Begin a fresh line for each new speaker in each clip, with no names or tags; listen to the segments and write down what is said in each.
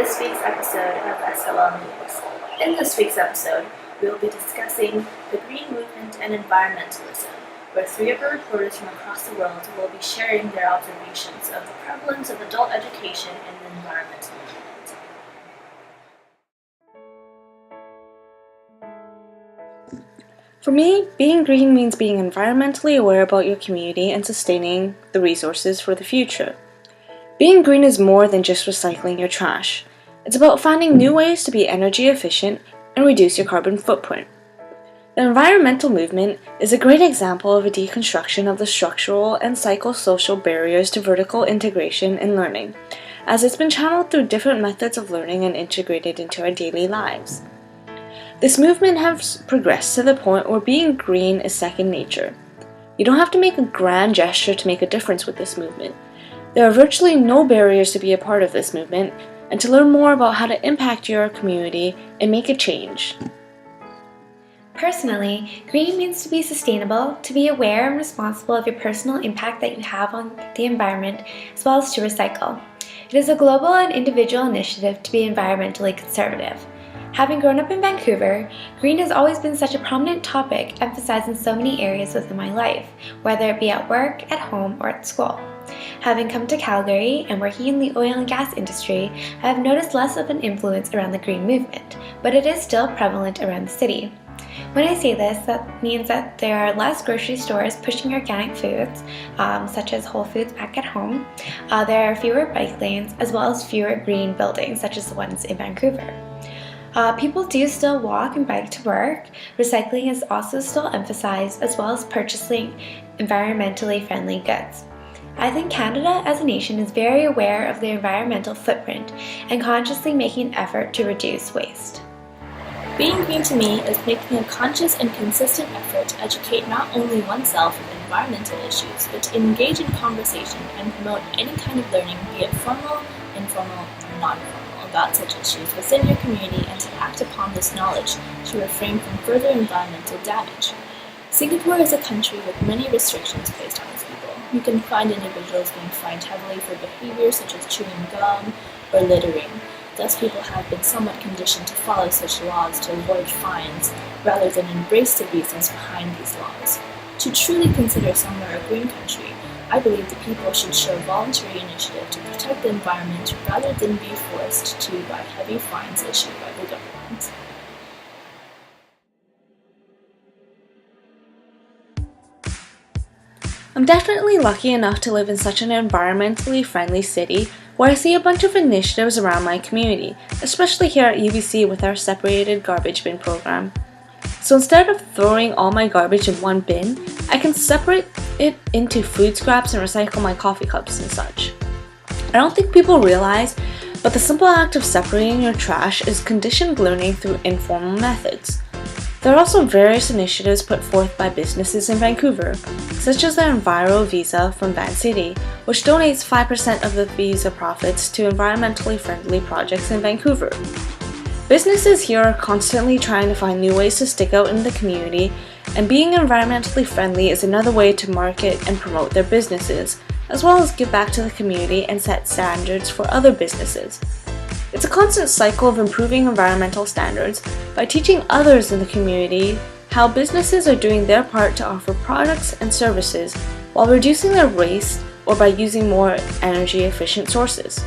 this week's episode of SLL News. In this week's episode, we will be discussing the green movement and environmentalism, where 3 of our reporters from across the world will be sharing their observations of the prevalence of adult education in the environmental movement.
For me, being green means being environmentally aware about your community and sustaining the resources for the future. Being green is more than just recycling your trash. It's about finding new ways to be energy efficient and reduce your carbon footprint. The environmental movement is a great example of a deconstruction of the structural and psychosocial barriers to vertical integration in learning, as it's been channeled through different methods of learning and integrated into our daily lives. This movement has progressed to the point where being green is second nature. You don't have to make a grand gesture to make a difference with this movement. There are virtually no barriers to be a part of this movement and to learn more about how to impact your community and make a change.
Personally, green means to be sustainable, to be aware and responsible of your personal impact that you have on the environment, as well as to recycle. It is a global and individual initiative to be environmentally conservative. Having grown up in Vancouver, green has always been such a prominent topic, emphasized in so many areas within my life, whether it be at work, at home, or at school. Having come to Calgary and working in the oil and gas industry, I have noticed less of an influence around the green movement, but it is still prevalent around the city. When I say this, that means that there are less grocery stores pushing organic foods, such as Whole Foods back at home. There are fewer bike lanes, as well as fewer green buildings, such as the ones in Vancouver. People do still walk and bike to work. Recycling is also still emphasized, as well as purchasing environmentally friendly goods. I think Canada as a nation is very aware of their environmental footprint and consciously making an effort to reduce waste.
Being green to me is making a conscious and consistent effort to educate not only oneself of environmental issues, but to engage in conversation and promote any kind of learning, be it formal, informal, or non-formal, about such issues within your community, and to act upon this knowledge to refrain from further environmental damage. Singapore is a country with many restrictions placed on its people. You can find individuals being fined heavily for behaviors such as chewing gum or littering. Thus, people have been somewhat conditioned to follow such laws to avoid fines, rather than embrace the reasons behind these laws. To truly consider somewhere a green country, I believe the people should show voluntary initiative to protect the environment rather than be forced to by heavy fines issued by the government.
I'm definitely lucky enough to live in such an environmentally friendly city where I see a bunch of initiatives around my community, especially here at UBC with our separated garbage bin program. So instead of throwing all my garbage in one bin, I can separate it into food scraps and recycle my coffee cups and such. I don't think people realize, but the simple act of separating your trash is conditioned learning through informal methods. There are also various initiatives put forth by businesses in Vancouver, such as the Enviro Visa from Vancity, which donates 5% of the visa profits to environmentally friendly projects in Vancouver. Businesses here are constantly trying to find new ways to stick out in the community, and being environmentally friendly is another way to market and promote their businesses, as well as give back to the community and set standards for other businesses. It's a constant cycle of improving environmental standards by teaching others in the community how businesses are doing their part to offer products and services while reducing their waste or by using more energy efficient sources.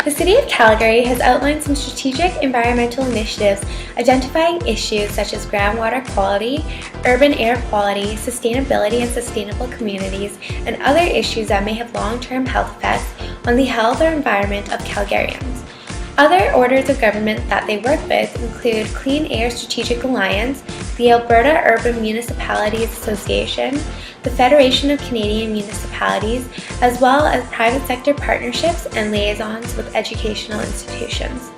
The City of Calgary has outlined some strategic environmental initiatives identifying issues such as groundwater quality, urban air quality, sustainability and sustainable communities, and other issues that may have long-term health effects on the health or environment of Calgarians. Other orders of government that they work with include Clean Air Strategic Alliance, the Alberta Urban Municipalities Association, the Federation of Canadian Municipalities, as well as private sector partnerships and liaisons with educational institutions.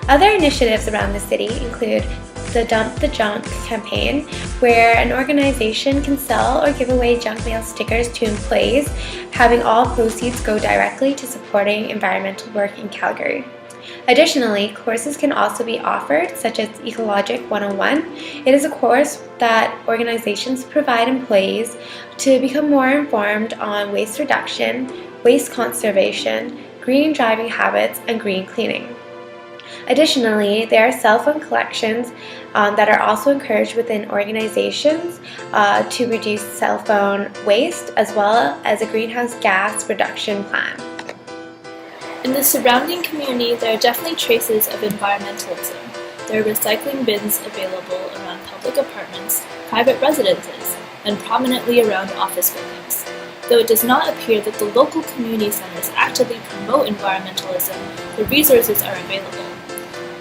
Other initiatives around the city include the Dump the Junk campaign, where an organization can sell or give away junk mail stickers to employees, having all proceeds go directly to supporting environmental work in Calgary. Additionally, courses can also be offered, such as Ecologic 101. It is a course that organizations provide employees to become more informed on waste reduction, waste conservation, green driving habits, and green cleaning. Additionally, there are cell phone collections that are also encouraged within organizations to reduce cell phone waste, as well as a greenhouse gas reduction plan.
In the surrounding community, there are definitely traces of environmentalism. There are recycling bins available around public apartments, private residences, and prominently around office buildings. Though it does not appear that the local community centers actively promote environmentalism, the resources are available.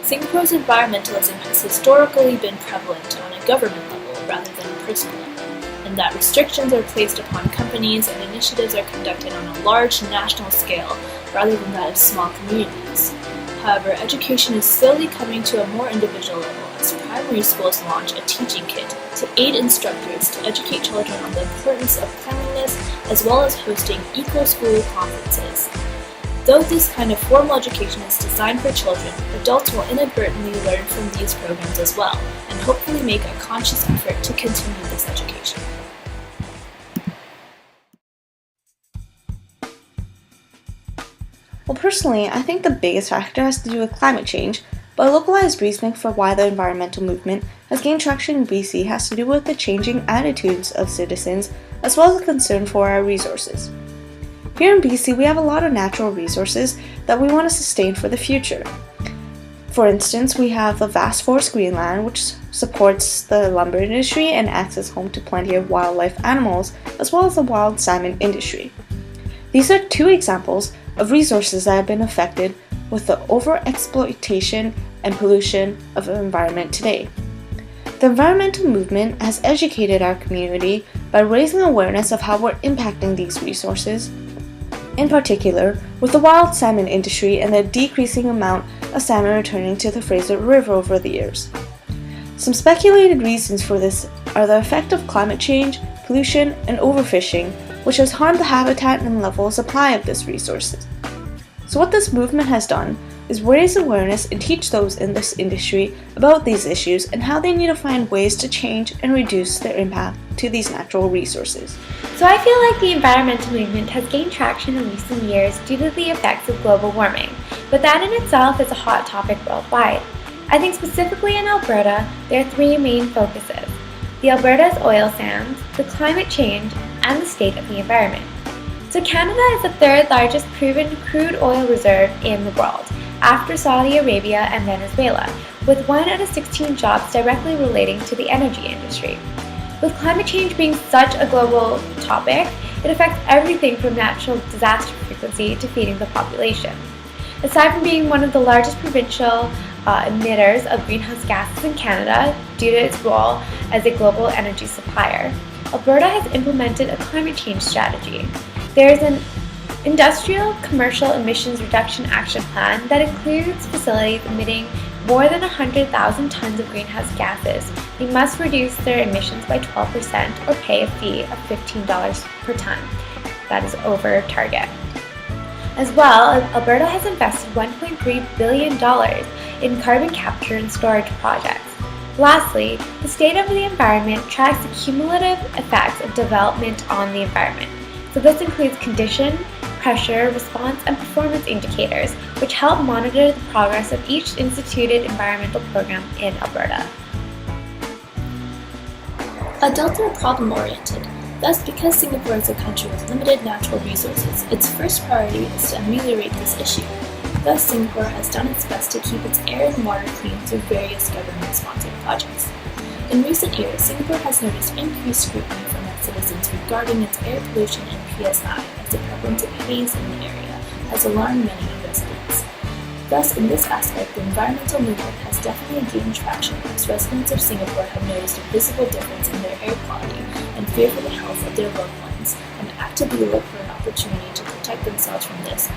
Singapore's environmentalism has historically been prevalent on a government level rather than a personal level, and that restrictions are placed upon companies and initiatives are conducted on a large national scale rather than that of small communities. However, education is slowly coming to a more individual level as primary schools launch a teaching kit to aid instructors to educate children on the importance of cleanliness, as well as hosting eco-school conferences. Though this kind of formal education is designed for children, adults will inadvertently learn from these programs as well, and hopefully make a conscious effort to continue this education.
Well, personally, I think the biggest factor has to do with climate change, but localized reasoning for why the environmental movement has gained traction in BC has to do with the changing attitudes of citizens, as well as a concern for our resources. Here in BC, we have a lot of natural resources that we want to sustain for the future. For instance, we have the vast forest Greenland, which supports the lumber industry and acts as home to plenty of wildlife animals, as well as the wild salmon industry. These are two examples of resources that have been affected with the overexploitation and pollution of the environment today. The environmental movement has educated our community by raising awareness of how we're impacting these resources, in particular with the wild salmon industry and the decreasing amount of salmon returning to the Fraser River over the years. Some speculated reasons for this are the effect of climate change, pollution, and overfishing, which has harmed the habitat and level of supply of these resources. So what this movement has done is raise awareness and teach those in this industry about these issues and how they need to find ways to change and reduce their impact to these natural resources.
So I feel like the environmental movement has gained traction in recent years due to the effects of global warming, but that in itself is a hot topic worldwide. I think specifically in Alberta, there are three main focuses: the Alberta's oil sands, the climate change, and the state of the environment. So Canada is the third largest proven crude oil reserve in the world, after Saudi Arabia and Venezuela, with 1 out of 16 jobs directly relating to the energy industry. With climate change being such a global topic, it affects everything from natural disaster frequency to feeding the population. Aside from being one of the largest provincial emitters of greenhouse gases in Canada due to its role as a global energy supplier, Alberta has implemented a climate change strategy. There is an industrial commercial emissions reduction action plan that includes facilities emitting more than 100,000 tons of greenhouse gases. They must reduce their emissions by 12% or pay a fee of $15 per ton. That is over target. As well, Alberta has invested $1.3 billion in carbon capture and storage projects. Lastly, the state of the environment tracks the cumulative effects of development on the environment. So this includes condition, pressure, response, and performance indicators, which help monitor the progress of each instituted environmental program in Alberta.
Adults are problem-oriented. Thus, because Singapore is a country with limited natural resources, its first priority is to ameliorate this issue. Thus, Singapore has done its best to keep its air and water clean through various government-sponsored projects. In recent years, Singapore has noticed increased scrutiny from its citizens regarding its air pollution and PSI, as the prevalence of haze in the area has alarmed many residents. Thus, in this aspect, the environmental movement has definitely gained traction as residents of Singapore have noticed a visible difference in their air quality and fear for the health of their loved ones, and actively look for an opportunity to protect themselves from this,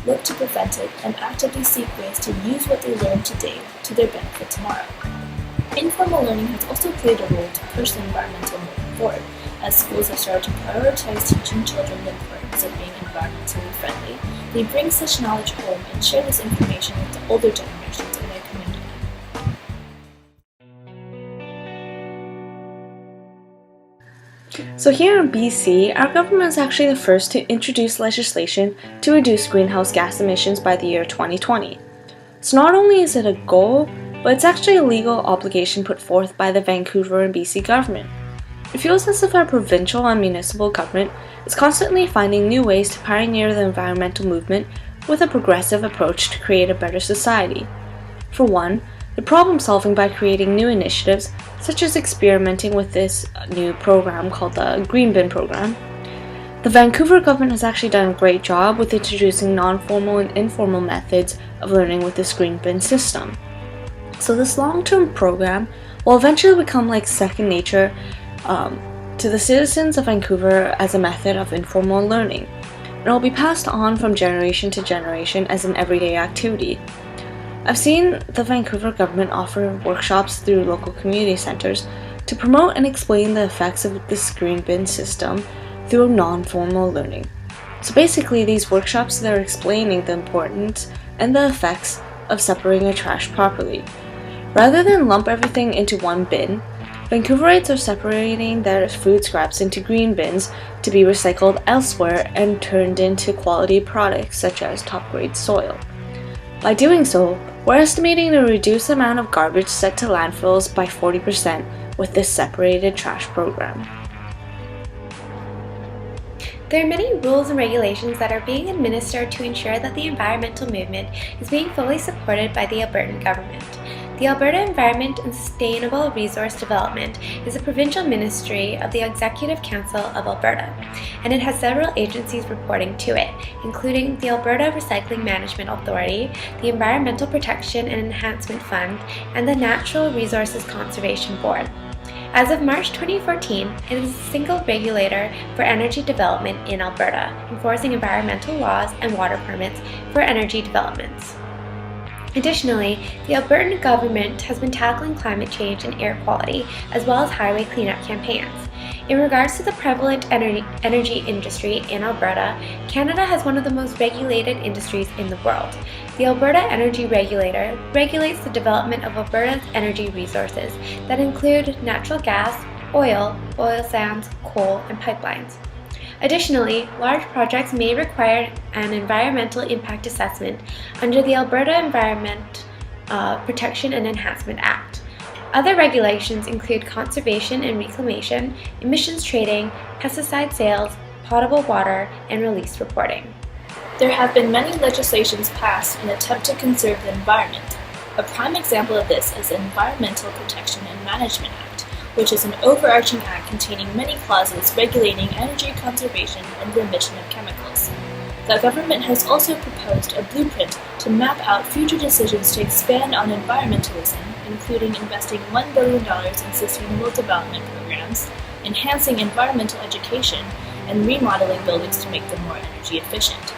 look to prevent it, and actively seek ways to use what they learn today to their benefit tomorrow. Informal learning has also played a role to push the environmental movement forward, as schools have started to prioritize teaching children the importance of being environmentally friendly. They bring such knowledge home and share this information with the older generations in their community.
So here in BC, our government is actually the first to introduce legislation to reduce greenhouse gas emissions by the year 2020. So not only is it a goal, but it's actually a legal obligation put forth by the Vancouver and BC government. It feels as if our provincial and municipal government is constantly finding new ways to pioneer the environmental movement with a progressive approach to create a better society. For one, the problem solving by creating new initiatives, such as experimenting with this new program called the Green Bin program. The Vancouver government has actually done a great job with introducing non-formal and informal methods of learning with this Green Bin system. So this long-term program will eventually become like second nature to the citizens of Vancouver as a method of informal learning, and it will be passed on from generation to generation as an everyday activity. I've seen the Vancouver government offer workshops through local community centers to promote and explain the effects of this Green Bin system through non-formal learning. So basically, these workshops, they're explaining the importance and the effects of separating your trash properly. Rather than lump everything into one bin, Vancouverites are separating their food scraps into green bins to be recycled elsewhere and turned into quality products such as top-grade soil. By doing so, we're estimating to reduce the amount of garbage sent to landfills by 40% with this separated trash program.
There are many rules and regulations that are being administered to ensure that the environmental movement is being fully supported by the Albertan government. The Alberta Environment and Sustainable Resource Development is a provincial ministry of the Executive Council of Alberta, and it has several agencies reporting to it, including the Alberta Recycling Management Authority, the Environmental Protection and Enhancement Fund, and the Natural Resources Conservation Board. As of March 2014, it is the single regulator for energy development in Alberta, enforcing environmental laws and water permits for energy developments. Additionally, the Albertan government has been tackling climate change and air quality, as well as highway cleanup campaigns. In regards to the prevalent energy industry in Alberta, Canada has one of the most regulated industries in the world. The Alberta Energy Regulator regulates the development of Alberta's energy resources that include natural gas, oil sands, coal, and pipelines. Additionally, large projects may require an environmental impact assessment under the Alberta Environment Protection and Enhancement Act. Other regulations include conservation and reclamation, emissions trading, pesticide sales, potable water, and release reporting.
There have been many legislations passed in an attempt to conserve the environment. A prime example of this is the Environmental Protection and Management Act, which is an overarching act containing many clauses regulating energy conservation and the emission of chemicals. The government has also proposed a blueprint to map out future decisions to expand on environmentalism, including investing $1 billion in sustainable development programs, enhancing environmental education, and remodeling buildings to make them more energy efficient.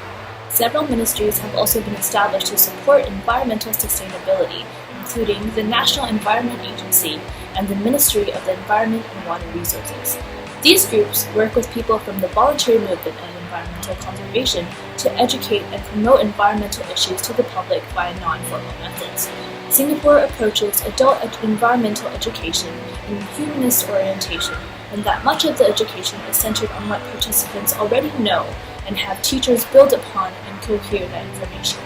Several ministries have also been established to support environmental sustainability, including the National Environment Agency and the Ministry of the Environment and Water Resources. These groups work with people from the voluntary movement of environmental conservation to educate and promote environmental issues to the public via non-formal methods. Singapore approaches adult environmental education in humanist orientation, and that much of the education is centered on what participants already know and have teachers build upon and cohere that information.